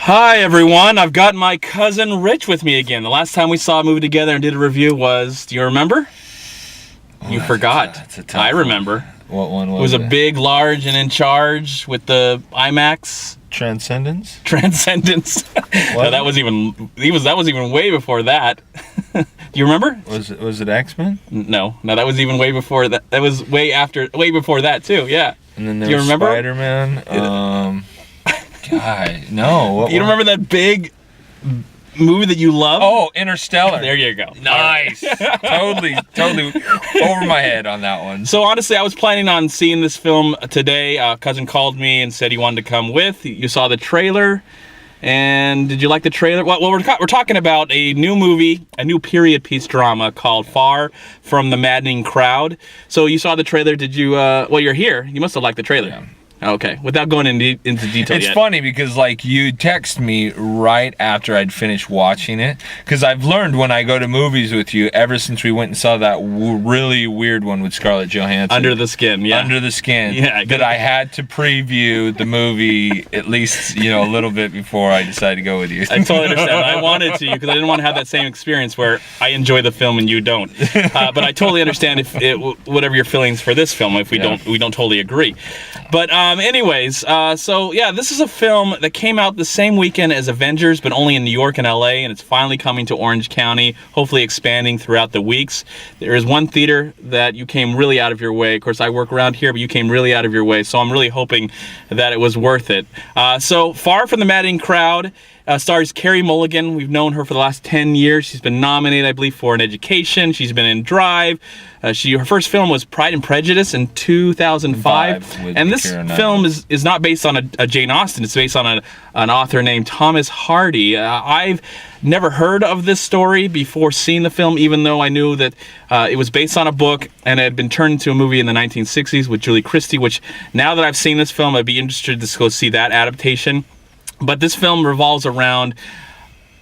Hi everyone, I've got my cousin Rich with me again. The last time we saw a movie together and did a review was, do you remember? You forgot. That's a tough I remember. What one was it? Was a big, large, and in charge with the IMAX. Transcendence? Transcendence. No, that was even way before that. Do you remember? Was it X-Men? No, that was even way before that. That was way before that too. Yeah. And then there do you was remember? Spider-Man. God, no. You don't remember that big movie that you love? Oh, Interstellar. There you go. Nice. totally over my head on that one. So honestly, I was planning on seeing this film today. Cousin called me and said he wanted to come with. You saw the trailer, and did you like the trailer? Well, we're talking about a new movie, a new period piece drama called Far From the Maddening Crowd. So you saw the trailer. Did you? Well, you're here. You must have liked the trailer. Yeah. Okay, without going into detail It's yet. funny because, like, you text me right after I'd finished watching it. Because I've learned when I go to movies with you, ever since we went and saw that really weird one with Scarlett Johansson. Under the Skin, yeah. Under the Skin. Yeah. That I had to preview the movie at least, a little bit before I decided to go with you. I totally understand. I wanted to, because I didn't want to have that same experience where I enjoy the film and you don't. But I totally understand whatever your feelings for this film, if we don't totally agree. But anyways, so yeah, this is a film that came out the same weekend as Avengers, but only in New York and LA, and it's finally coming to Orange County, hopefully expanding throughout the weeks. There is one theater that you came really out of your way. Of course, I work around here, but you came really out of your way, so I'm really hoping that it was worth it. So Far From the Maddening Crowd stars Carey Mulligan. We've known her for the last 10 years. She's been nominated, I believe, for an Education. She's been in Drive. Her first film was Pride and Prejudice in 2005. And this film is not based on a Jane Austen. It's based on an author named Thomas Hardy. I've never heard of this story before seeing the film, even though I knew that it was based on a book and it had been turned into a movie in the 1960s with Julie Christie, which now that I've seen this film, I'd be interested to go see that adaptation. But this film revolves around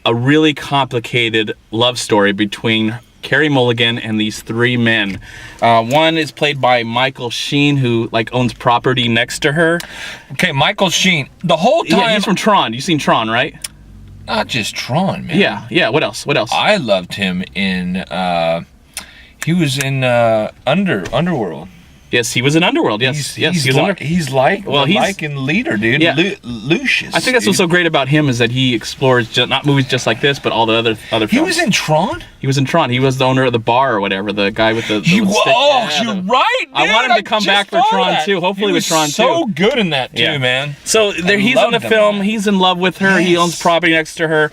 a really complicated love story between Carey Mulligan and these three men. One is played by Michael Sheen, who owns property next to her. Okay, Michael Sheen. The whole time... Yeah, he's from Tron. You've seen Tron, right? Not just Tron, man. Yeah. What else? I loved him in... he was in Underworld. Yes, he was in Underworld. Yes, he's in Leader, dude. Yeah. Lucius. I think that's what's so great about him is that he explores not movies just like this, but all the other films. He was in Tron. He was in Tron. He was the owner of the bar or whatever. The guy with the you're stick. right. Dude, I want him to come back for Tron too. Hopefully with Tron too. So good in that too, man. So he's in the film. Man. He's in love with her. Yes. He owns property next to her.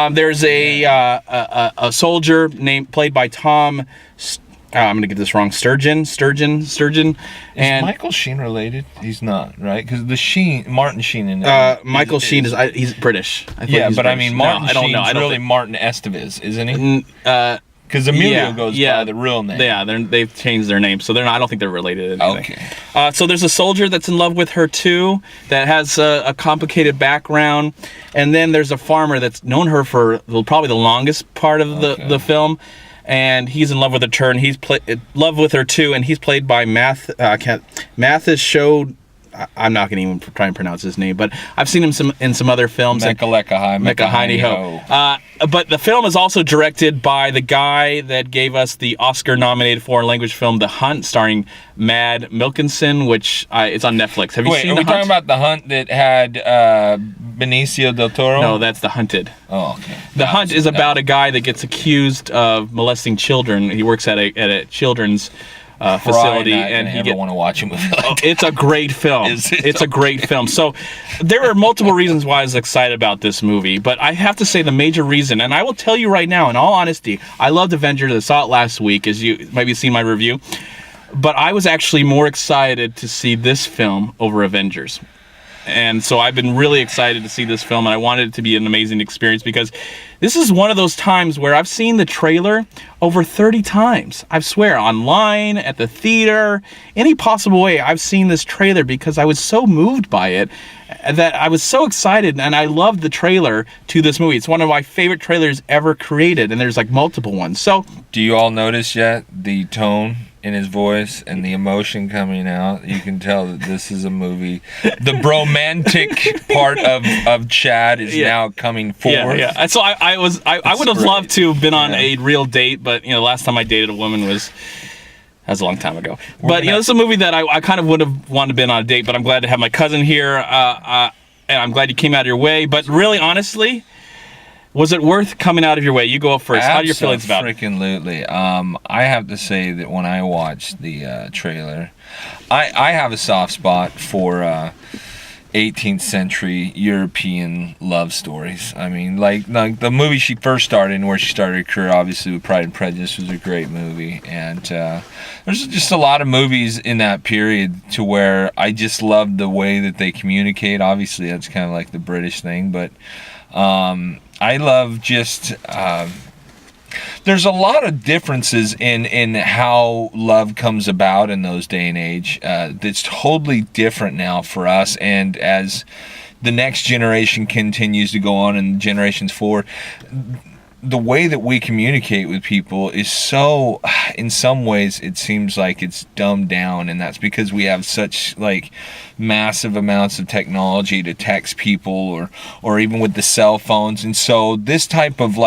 There's a soldier played by Tom. I'm gonna get this wrong. Sturgeon. Is Michael Sheen related? He's not, right? Because Martin Sheen in Michael Sheen he's British. But British. I mean, Martin Sheen's really Martin Estevez, isn't he? Because Emilio goes by the real name. Yeah, they've changed their name, so I don't think they're related. Okay. So there's a soldier that's in love with her too, that has a complicated background, and then there's a farmer that's known her for probably the longest part of the film. And he's in love with her, and he's in love with her too, and he's played by Mathis Showed. I'm not going to even try and pronounce his name, but I've seen him in some other films. Mekahani-ho. But the film is also directed by the guy that gave us the Oscar-nominated foreign language film The Hunt, starring Mad Milkinson, which is on Netflix. Have you seen The Hunt? Are we talking about The Hunt that had Benicio del Toro? No, that's The Hunted. Oh, okay. The Hunt is about a guy that gets accused of molesting children. He works at a children's facility, and I want to watch him with it. It's a great film. It's a great film. So there are multiple reasons why I was excited about this movie, but I have to say the major reason, and I will tell you right now, in all honesty, I loved Avengers. I saw it last week, as you maybe seen my review, but I was actually more excited to see this film over Avengers. And so I've been really excited to see this film, and I wanted it to be an amazing experience because this is one of those times where I've seen the trailer over 30 times. I swear, online, at the theater, any possible way, I've seen this trailer because I was so moved by it that I was so excited, and I loved the trailer to this movie. It's one of my favorite trailers ever created, and there's multiple ones. So, do you all notice yet the tone in his voice and the emotion coming out, you can tell that this is a movie. The bromantic part of Chad is now coming forward. Yeah. So I would have loved to have been on a real date, but last time I dated a woman was a long time ago. But this is a movie that I kind of would have wanted to been on a date, but I'm glad to have my cousin here, and I'm glad you came out of your way. But really, honestly, was it worth coming out of your way? You go up first. How are your feelings about it? Absolutely. I have to say that when I watched the trailer, I have a soft spot for 18th century European love stories. I mean, like the movie she first starred in, where she started her career, obviously with Pride and Prejudice, was a great movie. And there's just a lot of movies in that period to where I just love the way that they communicate. Obviously, that's kind of like the British thing, but I love just there's a lot of differences in how love comes about in those day and age that's totally different now for us, and as the next generation continues to go on and generations forward, the way that we communicate with people is so, in some ways, it seems like it's dumbed down, and that's because we have such massive amounts of technology to text people, or even with the cell phones. And so this type of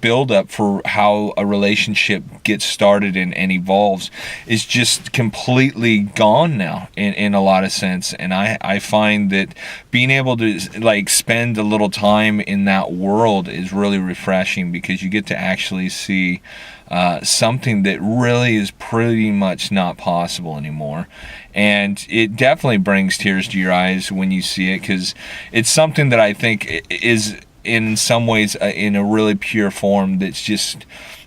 build up for how a relationship gets started and evolves is just completely gone now in a lot of sense. And I find that being able to spend a little time in that world is really refreshing, because you get to actually see something that really is pretty much not possible anymore. And it definitely brings tears to your eyes when you see it, because it's something that I think is in some ways in a really pure form that's just,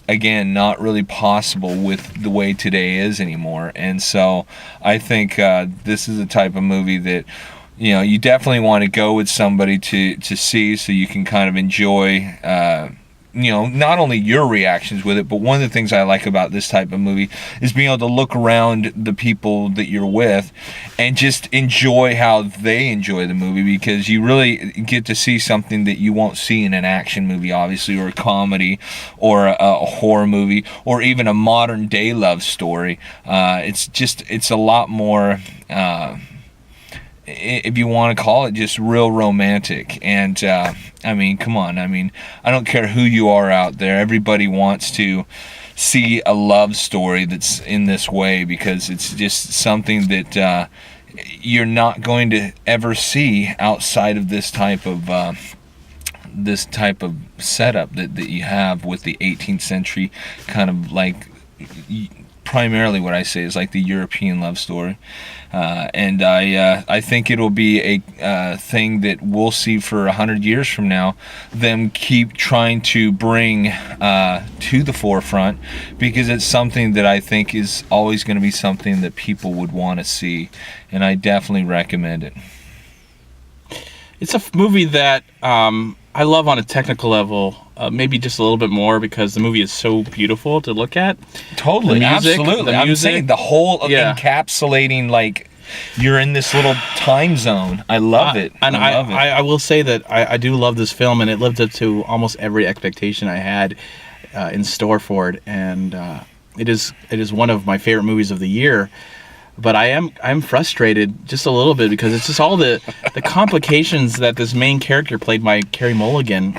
again, not really possible with the way today is anymore. And so I think this is the type of movie that you definitely want to go with somebody to see, so you can kind of enjoy not only your reactions with it, but one of the things I like about this type of movie is being able to look around the people that you're with and just enjoy how they enjoy the movie, because you really get to see something that you won't see in an action movie, obviously, or a comedy, or a horror movie, or even a modern day love story. It's a lot more, if you want to call it, just real romantic. And I mean, come on, I don't care who you are out there, everybody wants to see a love story that's in this way, because it's just something that you're not going to ever see outside of this type of setup that you have with the 18th century kind of primarily what I say is the European love story. And I think it'll be a thing that we'll see for 100 years from now, them keep trying to bring to the forefront, because it's something that I think is always going to be something that people would want to see, and I definitely recommend it. It's a movie that I love on a technical level, maybe just a little bit more, because the movie is so beautiful to look at. Totally, absolutely. I'm saying the whole encapsulating, you're in this little time zone. I love it. And I love it. I will say that I do love this film, and it lived up to almost every expectation I had in store for it. And it is one of my favorite movies of the year. But I'm frustrated just a little bit, because it's just all the complications that this main character, played by Carey Mulligan,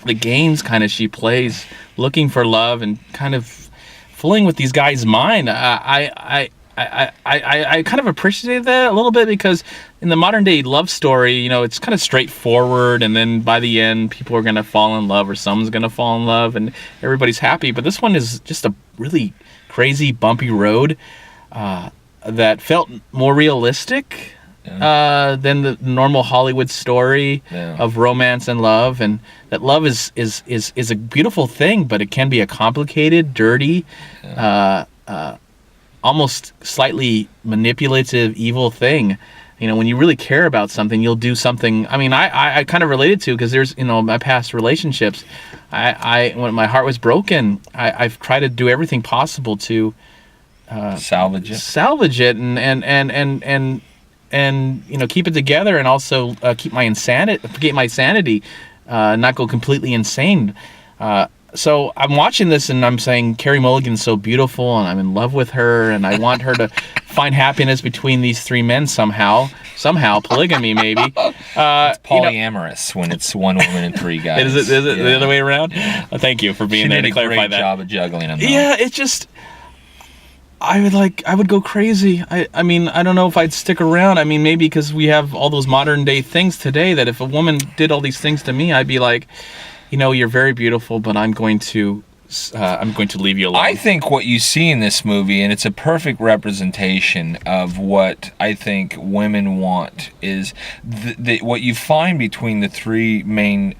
the games kind of she plays, looking for love and kind of fooling with these guys' mind. I kind of appreciate that a little bit, because in the modern day love story, it's kind of straightforward, and then by the end, people are gonna fall in love, or someone's gonna fall in love, and everybody's happy. But this one is just a really crazy, bumpy road that felt more realistic than the normal Hollywood story of romance and love. And that love is a beautiful thing, but it can be a complicated, dirty, almost slightly manipulative, evil thing. When you really care about something, you'll do something. I kind of related to, because there's my past relationships. When my heart was broken, I've tried to do everything possible to salvage it and keep it together, and also keep my sanity, not go completely insane. so I'm watching this and I'm saying Carey Mulligan's so beautiful and I'm in love with her and I want her to find happiness between these three men somehow, polygamy maybe. It's polyamorous when it's one woman and three guys. Is it the other way around? Thank you for being there to clarify that. She did a great job of juggling them. Yeah, it's just, I would go crazy. I mean, I don't know if I'd stick around. I mean, maybe because we have all those modern day things today that if a woman did all these things to me, I'd be like, you're very beautiful, but I'm going to leave you alone. I think what you see in this movie, and it's a perfect representation of what I think women want, is what you find between the three main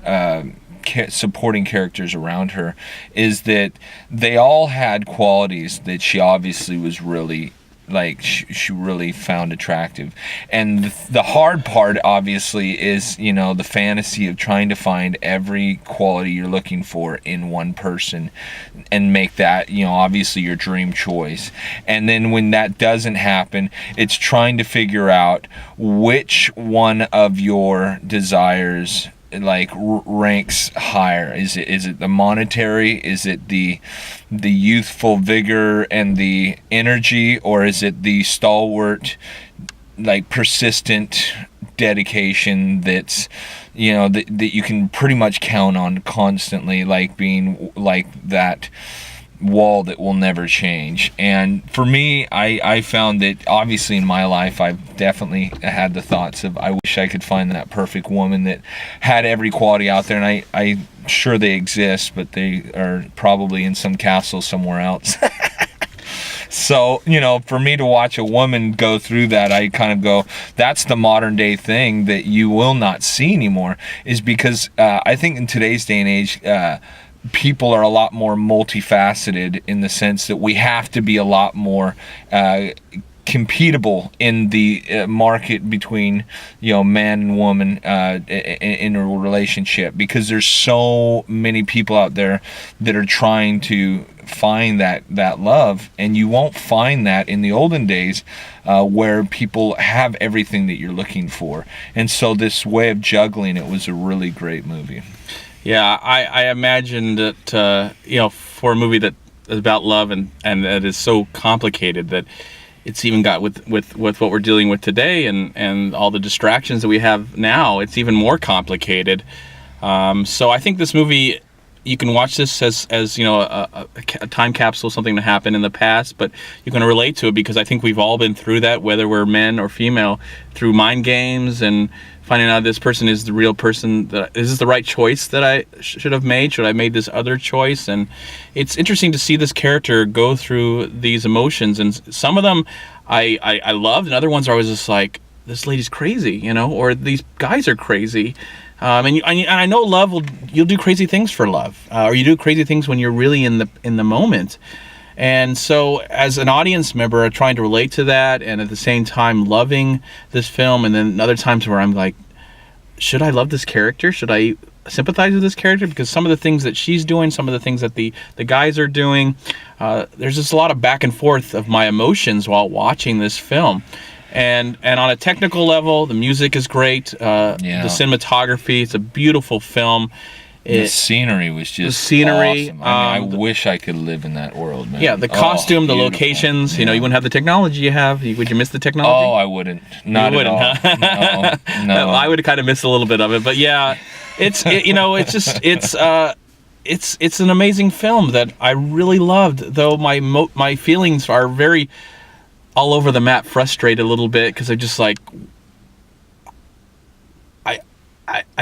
supporting characters around her is that they all had qualities that she obviously was really she really found attractive. And the hard part obviously is the fantasy of trying to find every quality you're looking for in one person and make that obviously your dream choice. And then when that doesn't happen, it's trying to figure out which one of your desires ranks higher. Is it the monetary? Is it the youthful vigor and the energy, or is it the stalwart, persistent dedication that's that you can pretty much count on constantly, being that wall that will never change? And for me, I found that obviously in my life I've definitely had the thoughts of I wish I could find that perfect woman that had every quality out there, and I'm sure they exist, but they are probably in some castle somewhere else. So, for me to watch a woman go through that, I kind of go, that's the modern day thing that you will not see anymore, is because I think in today's day and age, people are a lot more multifaceted in the sense that we have to be a lot more compatible in the market between man and woman in a relationship, because there's so many people out there that are trying to find that love, and you won't find that in the olden days where people have everything that you're looking for. And so this way of juggling it was a really great movie. Yeah, I imagine that for a movie that is about love and that is so complicated that it's even got with what we're dealing with today and all the distractions that we have now, it's even more complicated. So I think this movie, you can watch this as a time capsule, something that happened in the past, but you can relate to it because I think we've all been through that, whether we're men or female, through mind games and finding out this person is the real person. Is this the right choice that I should have made? Should I have made this other choice? And it's interesting to see this character go through these emotions, and some of them I loved, and other ones I was just like, this lady's crazy, or these guys are crazy. And I know love you'll do crazy things for love, or you do crazy things when you're really in the moment. And so as an audience member, I'm trying to relate to that, and at the same time loving this film. And then other times where I'm like, should I love this character? Should I sympathize with this character? Because some of the things that she's doing, some of the things that the guys are doing, there's just a lot of back and forth of my emotions while watching this film. And on a technical level, the music is great. The cinematography, it's a beautiful film. The scenery was just awesome. I wish I could live in that world, man. Yeah, the costume, the locations. You wouldn't have the technology you have. Would you miss the technology? Oh, I wouldn't. Not you at wouldn't, all. Huh? No. I would kind of miss a little bit of it, but yeah, it's an amazing film that I really loved. Though my feelings are very all over the map, frustrated a little bit because I'm just like, I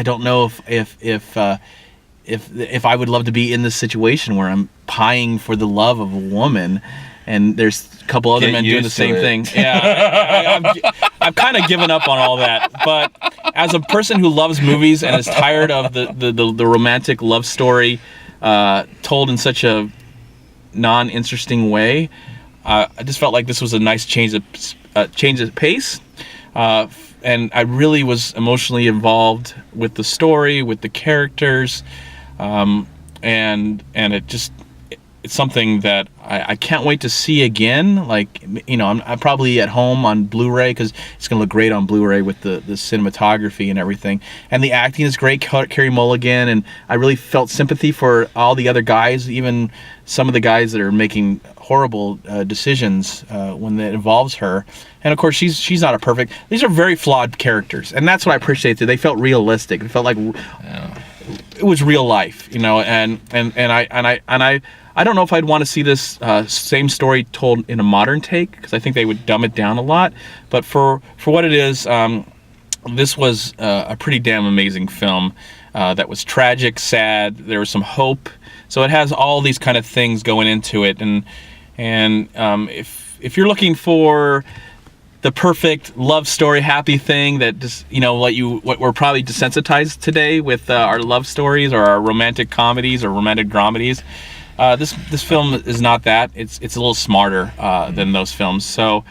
don't know if I would love to be in this situation where I'm pieing for the love of a woman, and there's a couple other men doing the same thing. Yeah, I've kind of given up on all that. But as a person who loves movies and is tired of the romantic love story told in such a non-interesting way, I just felt like this was a nice change of pace. And I really was emotionally involved with the story, with the characters. And it's it's something that I can't wait to see again. Like, you know, I'm probably at home on Blu-ray because it's going to look great on Blu-ray with the cinematography and everything. And the acting is great, Carey Mulligan, and I really felt sympathy for all the other guys, even some of the guys that are making horrible decisions when it involves her. And of course, she's not a perfect. These are very flawed characters, and that's what I appreciate. They felt realistic. It felt like it was real life, you know. And I don't know if I'd want to see this same story told in a modern take, because I think they would dumb it down a lot. But for what it is, this was a pretty damn amazing film that was tragic, sad. There was some hope. So it has all these kind of things going into it, and if you're looking for the perfect love story, happy thing that just, you know, what we're probably desensitized today with our love stories or our romantic comedies or romantic dramedies, this film is not that. It's a little smarter than those films. So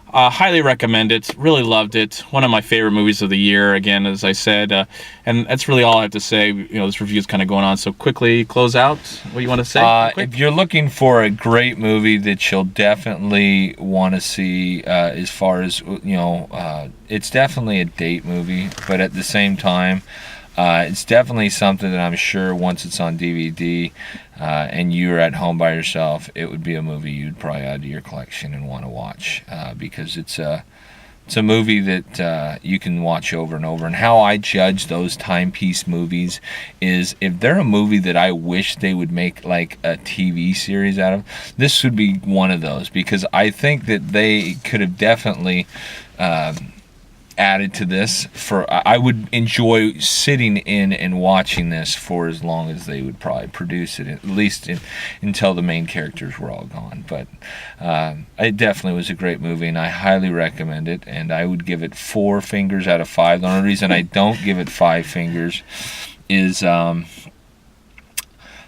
highly recommend it. Really loved it. One of my favorite movies of the year, again, as I said. And that's really all I have to say. You know, this review is kind of going on so quickly. Close out. What do you want to say? If you're looking for a great movie that you'll definitely want to see, as far as, you know, it's definitely a date movie, but at the same time, it's definitely something that I'm sure once it's on DVD and you're at home by yourself, it would be a movie you'd probably add to your collection and want to watch, because it's a movie that you can watch over and over. And how I judge those timepiece movies is if they're a movie that I wish they would make like a TV series out of, this would be one of those, because I think that they could have definitely added to this. I would enjoy sitting in and watching this for as long as they would probably produce it, at least until the main characters were all gone. But it definitely was a great movie, and I highly recommend it, and I would give it 4 fingers out of 5. The only reason I don't give it 5 fingers is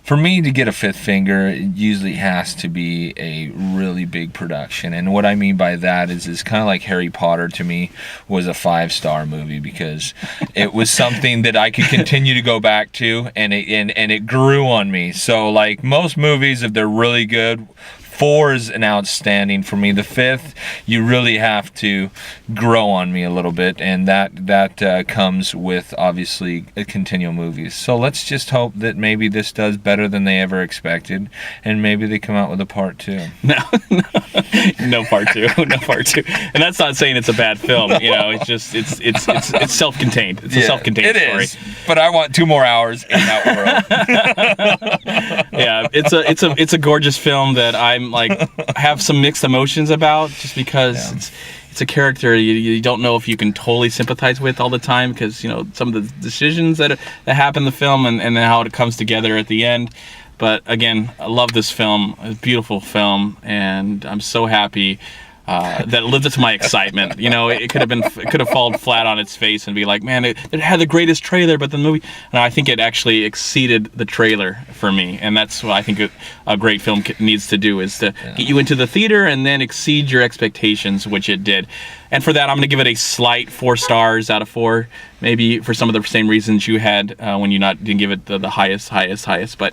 for me to get a 5th finger, it usually has to be a really big production. And what I mean by that is it's kind of like Harry Potter to me was a 5-star movie, because it was something that I could continue to go back to, and it grew on me. So like most movies, if they're really good, 4 is an outstanding for me. The 5th, you really have to grow on me a little bit, and that comes with obviously continual movies. So let's just hope that maybe this does better than they ever expected, and maybe they come out with a part 2. No part 2, no part 2. And that's not saying it's a bad film. You know, it's just it's self-contained. It's a self-contained story. It is. But I want 2 more hours in that world. Yeah, it's a gorgeous film that I'm like have some mixed emotions about, just because it's a character you don't know if you can totally sympathize with all the time, because, you know, some of the decisions that happen in the film and then how it comes together at the end. But again, I love this film. It's a beautiful film, and I'm so happy that it lived up to my excitement. You know, it could have fallen flat on its face and be like, man, it had the greatest trailer, but the movie. And I think it actually exceeded the trailer for me, and that's what I think a great film needs to do, is to get you into the theater and then exceed your expectations, which it did. And for that, I'm going to give it a slight 4 stars out of 4, maybe for some of the same reasons you had when you didn't give it the highest. But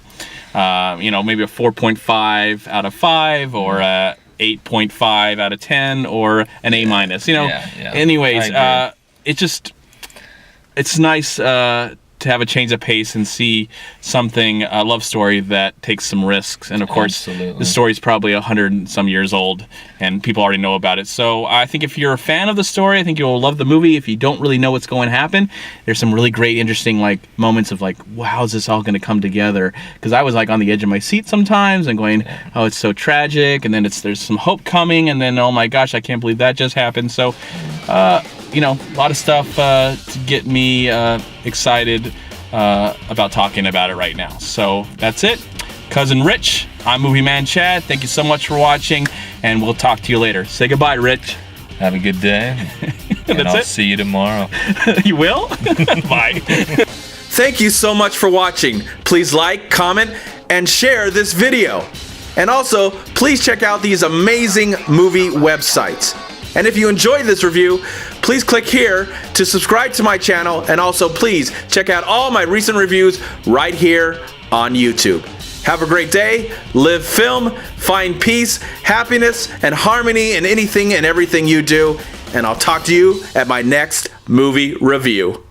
you know, maybe a 4.5 out of 5 or a 8.5 out of 10 or an A-. You know. Anyways, it's nice to have a change of pace and see something, a love story that takes some risks. And of course, the story's probably 100 and some years old, and people already know about it. So I think if you're a fan of the story, I think you'll love the movie. If you don't really know what's going to happen, there's some really great, interesting like moments of like, wow, how's this all going to come together? Because I was like on the edge of my seat sometimes and going, oh, it's so tragic, and then there's some hope coming, and then, oh my gosh, I can't believe that just happened. So you know, a lot of stuff to get me excited about talking about it right now. So that's it. Cousin Rich, I'm MovieManCHAD. Thank you so much for watching, and we'll talk to you later. Say goodbye, Rich. Have a good day. And I'll see you tomorrow. You will? Bye. Thank you so much for watching. Please like, comment, and share this video. And also, please check out these amazing movie websites. And if you enjoyed this review, please click here to subscribe to my channel, and also please check out all my recent reviews right here on YouTube. Have a great day, live film, find peace, happiness, and harmony in anything and everything you do, and I'll talk to you at my next movie review.